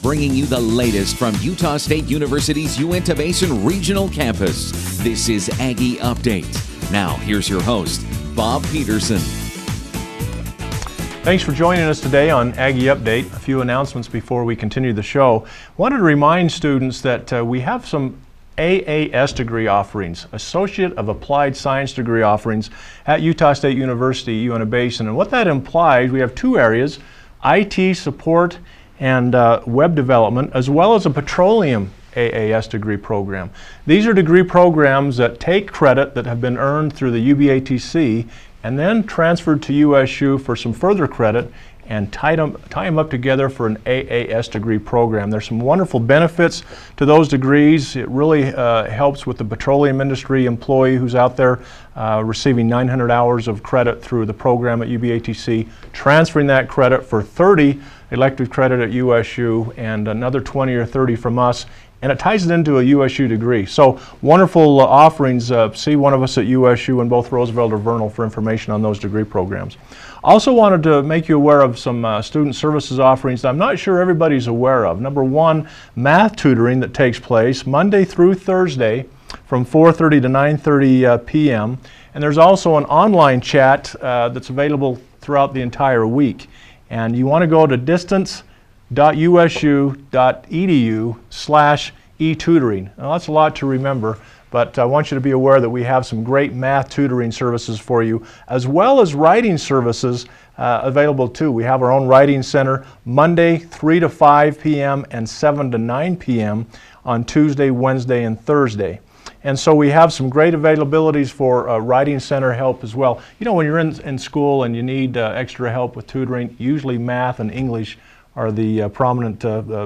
bringing you the latest from Utah State University's Uinta Basin Regional Campus. This is Aggie Update. Now, here's your host, Bob Peterson. Thanks for joining us today on Aggie Update. A few announcements before we continue the show. Wanted to remind students that we have some AAS degree offerings, Associate of Applied Science degree offerings at Utah State University, Uinta Basin. And what that implies, we have two areas, IT support and web development, as well as a petroleum AAS degree program. These are degree programs that take credit that have been earned through the UBATC and then transferred to USU for some further credit and tie them up together for an AAS degree program. There's some wonderful benefits to those degrees. It really helps with the petroleum industry employee who's out there receiving 900 hours of credit through the program at UBATC, transferring that credit for 30 elective credit at USU and another 20 or 30 from us, and it ties it into a USU degree. So wonderful offerings. See one of us at USU in both Roosevelt or Vernal for information on those degree programs. Also wanted to make you aware of some student services offerings that I'm not sure everybody's aware of. Number one, math tutoring that takes place Monday through Thursday from 4:30 to 9:30 p.m. And there's also an online chat that's available throughout the entire week. And you want to go to distance.usu.edu/etutoring. Now that's a lot to remember, but I want you to be aware that we have some great math tutoring services for you, as well as writing services available too. We have our own writing center Monday 3 to 5 p.m. and 7 to 9 p.m. on Tuesday, Wednesday, and Thursday. And so we have some great availabilities for writing center help as well. You know, when you're in school and you need extra help with tutoring, usually math and English are the prominent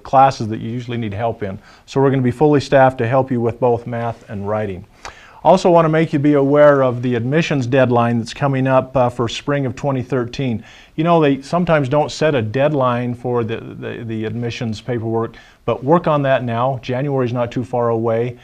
classes that you usually need help in. So we're going to be fully staffed to help you with both math and writing. Also want to make you be aware of the admissions deadline that's coming up for spring of 2013. You know, they sometimes don't set a deadline for the admissions paperwork, but work on that now. January is not too far away.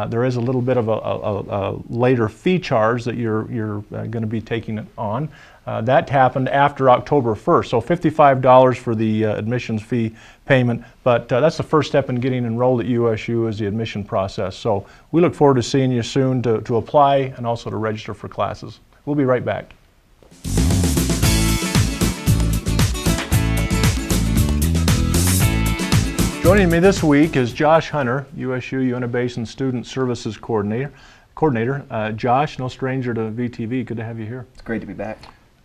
There is a little bit of a later fee charge that you're going to be taking on. That happened after October 1st, so $55 for the admissions fee payment, but that's the first step in getting enrolled at USU is the admission process. So we look forward to seeing you soon to apply and also to register for classes. We'll be right back. Joining me this week is Josh Hunter, USU Uinta Basin Student Services Coordinator. Josh, no stranger to VTV. Good to have you here. It's great to be back.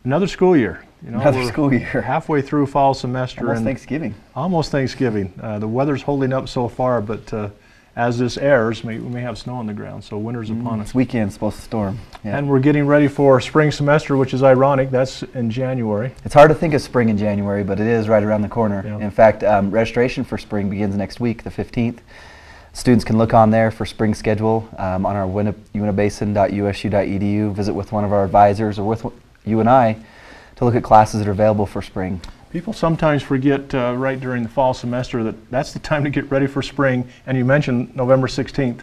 Another school year. You know, Another school year. Halfway through fall semester. Almost and Thanksgiving. Almost Thanksgiving. The weather's holding up so far, but as this airs, we may have snow on the ground, so winter's upon us. This weekend's supposed to storm. Yeah. And we're getting ready for spring semester, which is ironic. That's in January. It's hard to think of spring in January, but it is right around the corner. Yeah. In fact, registration for spring begins next week, the 15th. Students can look on there for spring schedule on our uintabasin.usu.edu, visit with one of our advisors or with you and I to look at classes that are available for spring. People sometimes forget right during the fall semester that's the time to get ready for spring, and you mentioned November 16th.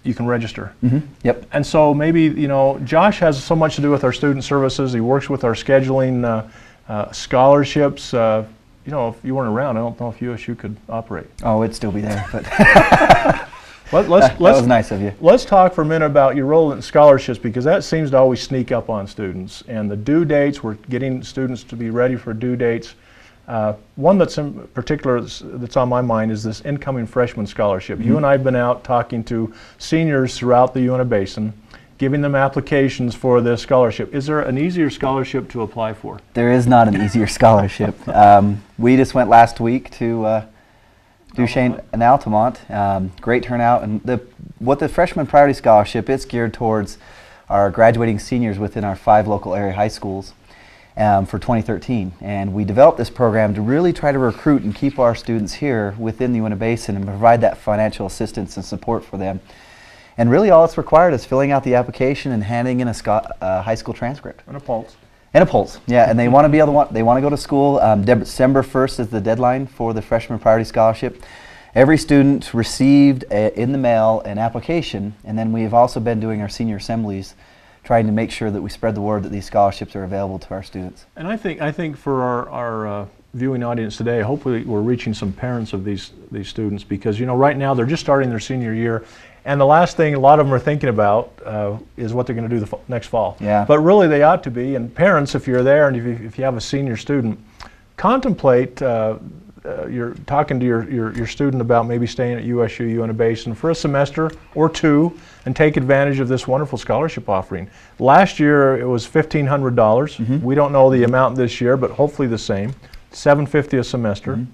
You can register. Mm-hmm. Yep. And so maybe, you know, Josh has so much to do with our student services. He works with our scheduling scholarships. You know, if you weren't around, I don't know if USU could operate. Oh, it'd still be there, but that was nice of you. Let's talk for a minute about your role in scholarships, because that seems to always sneak up on students. And the due dates, we're getting students to be ready for due dates. One that's in particular that's on my mind is this incoming freshman scholarship. Mm-hmm. You and I have been out talking to seniors throughout the Uinta Basin, giving them applications for this scholarship. Is there an easier scholarship to apply for? There is not an easier scholarship. We just went last week to Duchesne and Altamont. Great turnout. And what the Freshman Priority Scholarship, it's geared towards our graduating seniors within our 5 local area high schools for 2013. And we developed this program to really try to recruit and keep our students here within the Uinta Basin and provide that financial assistance and support for them. And really all that's required is filling out the application and handing in a high school transcript. And a pulse. And a pulse, yeah. And they want to be able to they want to go to school. December 1st is the deadline for the Freshman Priority Scholarship. Every student received in the mail an application, and then we have also been doing our senior assemblies trying to make sure that we spread the word that these scholarships are available to our students. And I think for our viewing audience today, hopefully we're reaching some parents of these students, because right now they're just starting their senior year, and the last thing a lot of them are thinking about is what they're going to do next fall. Yeah. But really they ought to be. And parents, if you're there and if you have a senior student, contemplate you're talking to your student about maybe staying at USU Uinta Basin for a semester or two and take advantage of this wonderful scholarship offering. Last year it was $1,500. We don't know the amount this year, but hopefully the same. $750 a semester.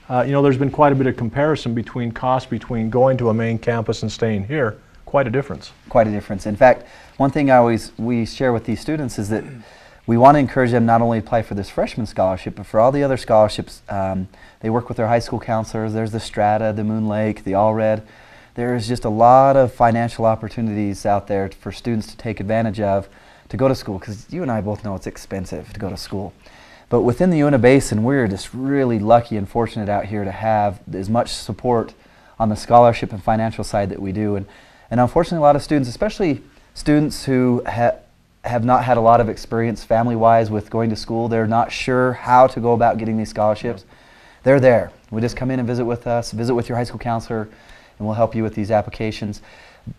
There's been quite a bit of comparison between costs between going to a main campus and staying here. Quite a difference. Quite a difference. In fact, one thing we share with these students is that we want to encourage them not only to apply for this freshman scholarship, but for all the other scholarships. They work with their high school counselors. There's the Strata, the Moon Lake, the Allred. There's just a lot of financial opportunities out there for students to take advantage of to go to school, because you and I both know it's expensive to go to school. But within the Uinta Basin, we're just really lucky and fortunate out here to have as much support on the scholarship and financial side that we do. And unfortunately, a lot of students, especially students who have not had a lot of experience family-wise with going to school, they're not sure how to go about getting these scholarships. They're there. We just come in and visit with us, visit with your high school counselor, and we'll help you with these applications.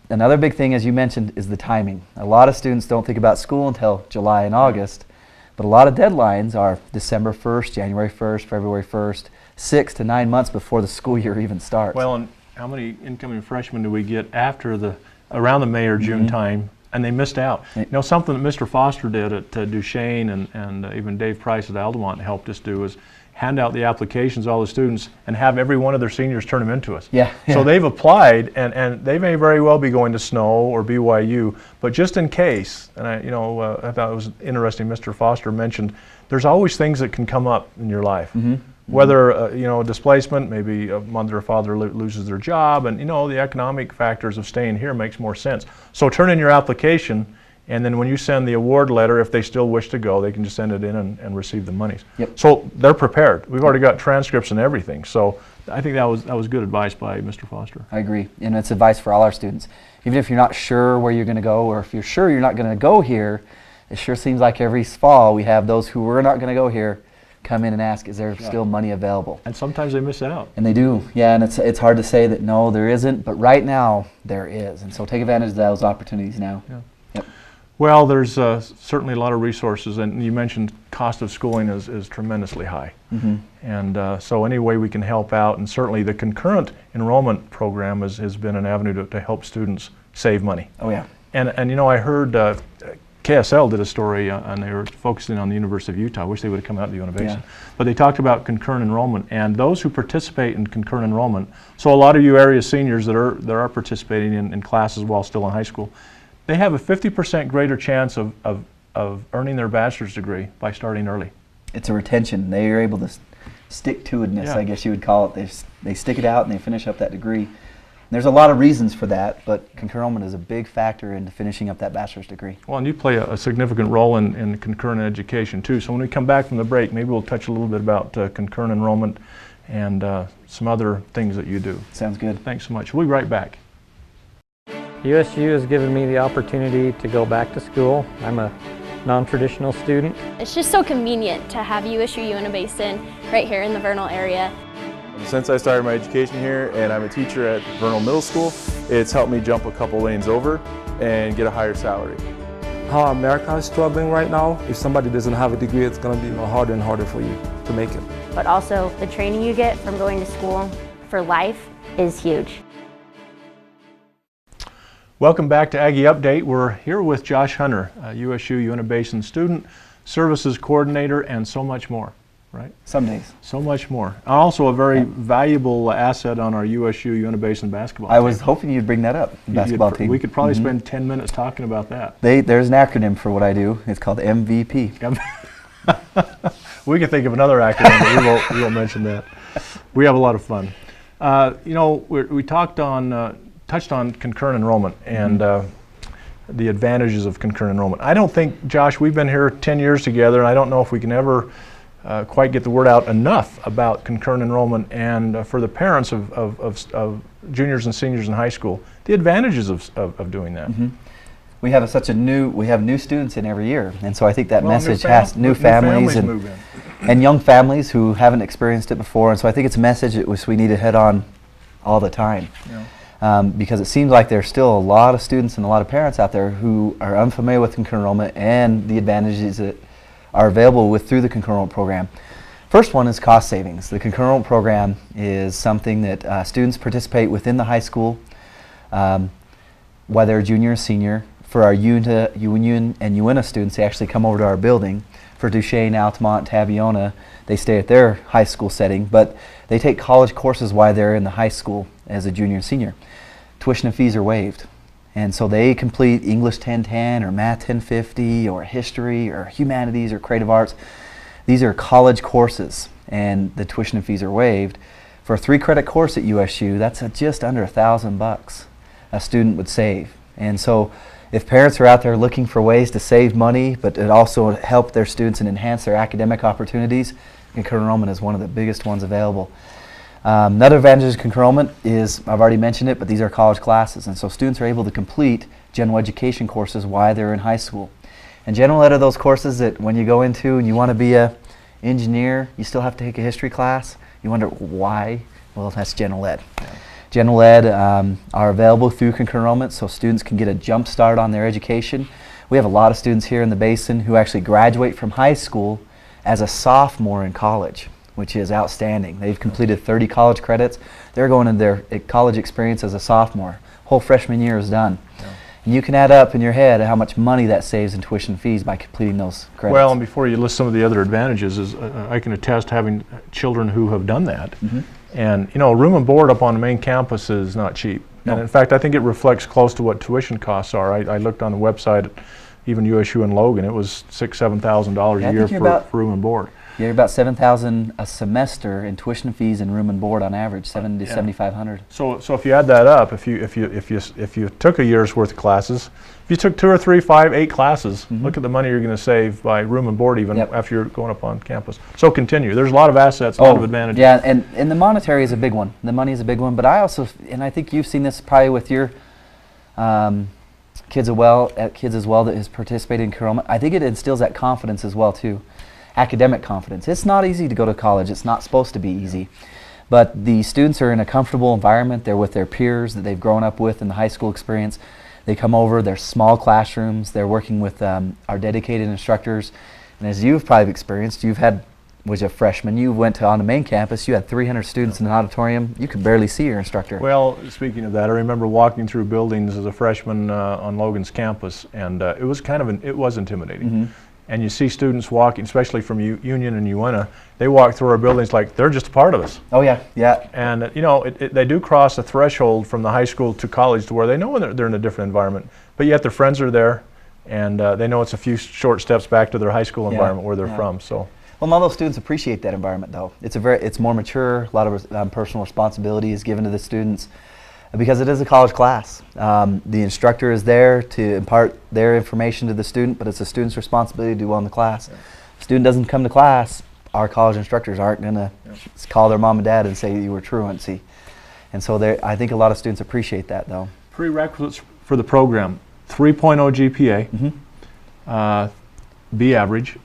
Another big thing, as you mentioned, is the timing. A lot of students don't think about school until July and August, but a lot of deadlines are December 1st, January 1st, February 1st, 6 to 9 months before the school year even starts. Well, and how many incoming freshmen do we get around the May or June time, and they missed out? Something that Mr. Foster did at Duchesne and even Dave Price at Altamont helped us do is hand out the applications to all the students and have every one of their seniors turn them into us. Yeah. So they've applied, and they may very well be going to Snow or BYU, but just in case, and I thought it was interesting, Mr. Foster mentioned there's always things that can come up in your life. Whether displacement, maybe a mother or father loses their job, and the economic factors of staying here makes more sense. So turn in your application, and then when you send the award letter, if they still wish to go, they can just send it in and receive the monies. Yep. So they're prepared. We've already got transcripts and everything. So I think that was good advice by Mr. Foster. I agree, and it's advice for all our students. Even if you're not sure where you're going to go, or if you're sure you're not going to go here, it sure seems like every fall we have those who were not going to go here come in and ask, is there still money available? And sometimes they miss out. And they do, yeah, and it's hard to say that no, there isn't, but right now there is, and so take advantage of those opportunities now. Yeah. Yep. Well, there's certainly a lot of resources, and you mentioned cost of schooling is tremendously high. And so any way we can help out, and certainly the concurrent enrollment program has been an avenue to help students save money. Oh yeah. And I heard KSL did a story, and they were focusing on the University of Utah. I wish they would have come out to the Uinta Basin. But they talked about concurrent enrollment, and those who participate in concurrent enrollment, so a lot of you area seniors that are participating in classes while still in high school, they have a 50% greater chance of earning their bachelor's degree by starting early. It's a retention. They are able to stick-to-itness, I guess you would call it. They stick it out and they finish up that degree. And there's a lot of reasons for that, but concurrent enrollment is a big factor into finishing up that bachelor's degree. Well, and you play a significant role in concurrent education too. So when we come back from the break, maybe we'll touch a little bit about concurrent enrollment and some other things that you do. Sounds good. Thanks so much. We'll be right back. USU has given me the opportunity to go back to school. I'm a non-traditional student. It's just so convenient to have USU Uinta Basin right here in the Vernal area. Since I started my education here and I'm a teacher at Vernal Middle School, it's helped me jump a couple lanes over and get a higher salary. How America is struggling right now, if somebody doesn't have a degree, it's going to be harder and harder for you to make it. But also the training you get from going to school for life is huge. Welcome back to Aggie Update. We're here with Josh Hunter, USU Uinta Basin student, services coordinator, and so much more, right? Some days. So much more. Also a very valuable asset on our USU Uinta Basin basketball team. I was hoping you'd bring that up, the basketball team. We could probably spend 10 minutes talking about that. There's an acronym for what I do. It's called MVP. We could think of another acronym, but we won't mention that. We have a lot of fun. We touched on concurrent enrollment and the advantages of concurrent enrollment. I don't think, Josh, we've been here 10 years together, and I don't know if we can ever quite get the word out enough about concurrent enrollment and for the parents of juniors and seniors in high school, the advantages of doing that. we have we have new students in every year, and so I think that message has new families move in. and young families who haven't experienced it before, and so I think it's a message that we need to head on all the time. Yeah. Because it seems like there's still a lot of students and a lot of parents out there who are unfamiliar with concurrent enrollment and the advantages that are available through the concurrent enrollment program. First one is cost savings. The concurrent enrollment program is something that students participate within the high school, whether junior or senior. For our Union and UNA students, they actually come over to our building. For Duchesne, Altamont, Taviona, they stay at their high school setting, but they take college courses while they're in the high school as a junior and senior. Tuition and fees are waived. And so they complete English 1010 or Math 1050 or history or humanities or creative arts. These are college courses, and the tuition and fees are waived. For a 3-credit course at USU, that's just under $1,000 a student would save. And so if parents are out there looking for ways to save money, but it also help their students and enhance their academic opportunities, concurrent enrollment is one of the biggest ones available. Another advantage of concurrent enrollment is, I've already mentioned it, but these are college classes, and so students are able to complete general education courses while they're in high school. And general ed are those courses that when you go into and you want to be an engineer, you still have to take a history class. You wonder why? Well, that's general ed. Yeah. General ed are available through concurrent enrollment, so students can get a jump start on their education. We have a lot of students here in the Basin who actually graduate from high school as a sophomore in college, which is outstanding. They've completed 30 college credits. They're going into their college experience as a sophomore. Whole freshman year is done. Yeah. And you can add up in your head how much money that saves in tuition fees by completing those credits. Well, and before you list some of the other advantages, is I can attest having children who have done that. Mm-hmm. And you know, room and board up on the main campus is not cheap. No. And in fact, I think it reflects close to what tuition costs are. I looked on the website, even USU and Logan, it was $6,000–7,000 a year for room and board. You're about $7,000 a semester in tuition fees and room and board on average, $7,000 to $7,500. So if you add that up, if you took a year's worth of classes, if you took 2 or 3, 5, 8 classes, look at the money you're going to save by room and board even after you're going up on campus. So continue. There's a lot of assets, a lot of advantages. Yeah, and the monetary is a big one. The money is a big one. But I also, and I think you've seen this probably with your kids as well that has participated in enrollment. I think it instills that confidence as well too. Academic confidence. It's not easy to go to college. It's not supposed to be easy. But the students are in a comfortable environment. They're with their peers that they've grown up with in the high school experience. They come over, they're small classrooms, they're working with our dedicated instructors. And as you've probably experienced, was a freshman, you went on the main campus, you had 300 students in an auditorium, you could barely see your instructor. Well, speaking of that, I remember walking through buildings as a freshman on Logan's campus, and it was intimidating. And you see students walking, especially from Union and UNA, they walk through our buildings like they're just a part of us. Oh yeah, yeah. And you know, they do cross a threshold from the high school to college to where they know they're in a different environment, but yet their friends are there, and they know it's a few short steps back to their high school environment where they're from. So. Well, not all those students appreciate that environment though. It's more mature. A lot of personal responsibility is given to the students. Because it is a college class. The instructor is there to impart their information to the student, but it's the student's responsibility to do well in the class. If the student doesn't come to class, our college instructors aren't going to call their mom and dad and say you were truancy. And so I think a lot of students appreciate that though. Prerequisites for the program: 3.0 GPA, B average,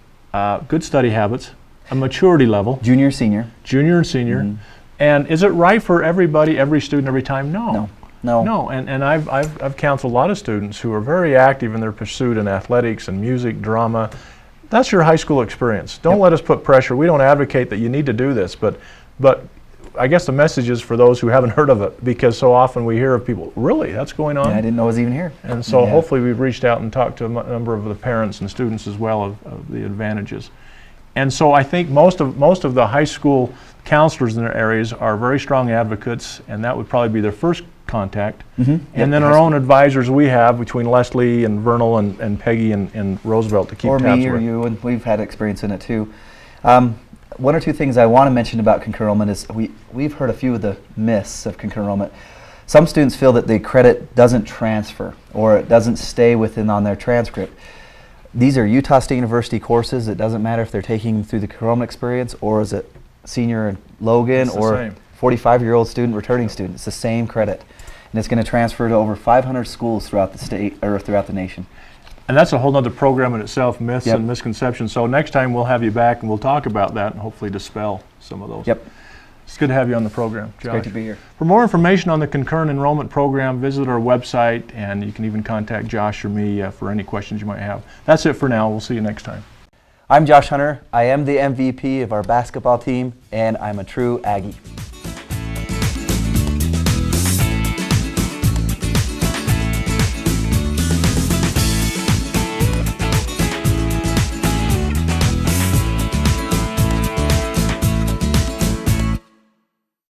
good study habits, a maturity level. Junior and senior. And is it right for everybody, every student, every time? No. No. And I've counseled a lot of students who are very active in their pursuit in athletics and music, drama. That's your high school experience. Don't let us put pressure. We don't advocate that you need to do this, but I guess the message is for those who haven't heard of it, because so often we hear of people, really, that's going on? Yeah, I didn't know it was even here. And so hopefully we've reached out and talked to a number of the parents and students as well of the advantages. And so I think most of the high school counselors in their areas are very strong advocates, and that would probably be their first contact. And then our own advisors we have between Leslie and Vernal and Peggy and Roosevelt to keep tabs with. Or me or you, and we've had experience in it too. One or two things I want to mention about concurrent enrollment is we've heard a few of the myths of concurrent enrollment. Some students feel that the credit doesn't transfer or it doesn't stay on their transcript. These are Utah State University courses. It doesn't matter if they're taking them through the concurrent enrollment experience or is it senior in Logan or 45-year-old student returning student. It's the same credit. and it's going to transfer to over 500 schools throughout the state or throughout the nation. And that's a whole other program in itself, myths Yep. and misconceptions. So next time we'll have you back and we'll talk about that and hopefully dispel some of those. Yep. It's good to have you on the program, Josh. It's great to be here. For more information on the concurrent enrollment program, visit our website, and you can even contact Josh or me for any questions you might have. That's it for now. We'll see you next time. I'm Josh Hunter. I am the MVP of our basketball team, and I'm a true Aggie.